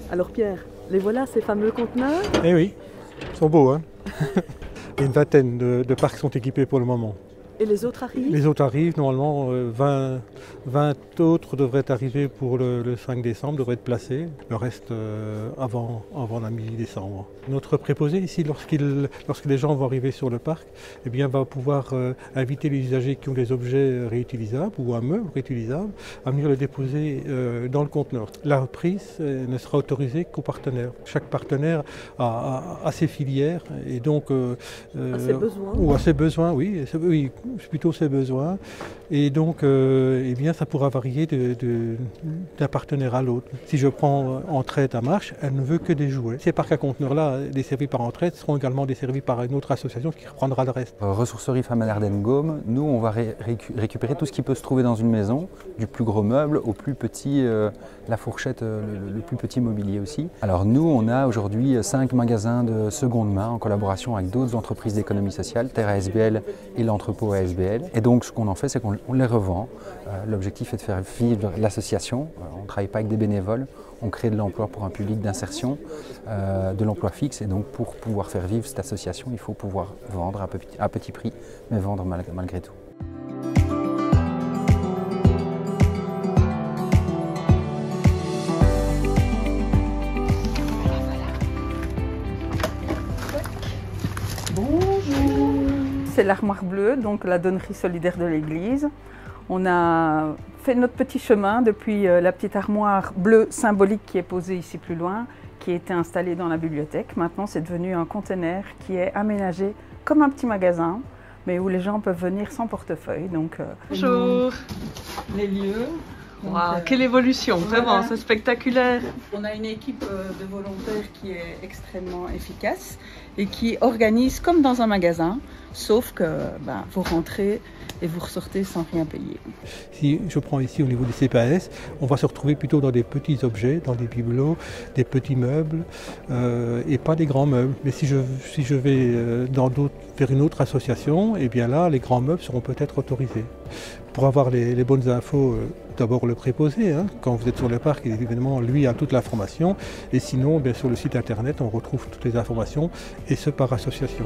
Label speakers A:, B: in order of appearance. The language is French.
A: Alors Pierre, les voilà ces fameux conteneurs?
B: Eh oui, ils sont beaux, hein. Une vingtaine de parcs sont équipés pour le moment.
A: Et les autres arrivent?
B: Les autres arrivent, normalement 20 autres devraient arriver pour le 5 décembre, devraient être placés. Le reste avant la mi-décembre. Notre préposé ici, lorsque les gens vont arriver sur le parc, eh bien, va pouvoir inviter les usagers qui ont des objets réutilisables ou un meuble réutilisable à venir le déposer dans le conteneur. La reprise ne sera autorisée qu'aux partenaires. Chaque partenaire a ses filières et donc
A: à ses besoins.
B: Ou à ses besoins, oui, plutôt ses besoins. Et donc, eh bien, ça pourra varier d'un partenaire à l'autre. Si je prends Entraide à Marche, elle ne veut que des jouets. Ces parcs à conteneurs-là, desservis par Entraide, seront également desservis par une autre association qui reprendra le reste.
C: Ressourcerie Femme à l'Ardenne-Gaume, nous, on va récupérer tout ce qui peut se trouver dans une maison, du plus gros meuble au plus petit, la fourchette, le plus petit mobilier aussi. Alors nous, on a aujourd'hui 5 magasins de seconde main en collaboration avec d'autres entreprises d'économie sociale, Terre ASBL et l'entrepôt ASBL. Et donc, ce qu'on en fait, c'est qu'on les revend. L'objectif est de faire vivre l'association. On ne travaille pas avec des bénévoles, on crée de l'emploi pour un public d'insertion, de l'emploi fixe. Et donc, pour pouvoir faire vivre cette association, il faut pouvoir vendre à petit prix, mais vendre malgré tout.
D: C'est l'armoire bleue, donc la donnerie solidaire de l'église. On a fait notre petit chemin depuis la petite armoire bleue symbolique qui est posée ici plus loin, qui a été installée dans la bibliothèque. Maintenant, c'est devenu un conteneur qui est aménagé comme un petit magasin, mais où les gens peuvent venir sans portefeuille. Donc,
A: bonjour.
D: Les lieux.
A: Wow, quelle évolution, vraiment, c'est spectaculaire.
D: On a une équipe de volontaires qui est extrêmement efficace et qui organise comme dans un magasin, sauf que vous rentrez et vous ressortez sans rien payer.
B: Si je prends ici au niveau des CPAS, on va se retrouver plutôt dans des petits objets, dans des bibelots, des petits meubles et pas des grands meubles. Mais si je vais vers une autre association, eh bien là, les grands meubles seront peut-être autorisés. Pour avoir les bonnes infos, d'abord le préposé, hein, quand vous êtes sur le parc, évidemment, lui a toute l'information. Et sinon, bien sur le site internet, on retrouve toutes les informations, et ce par association.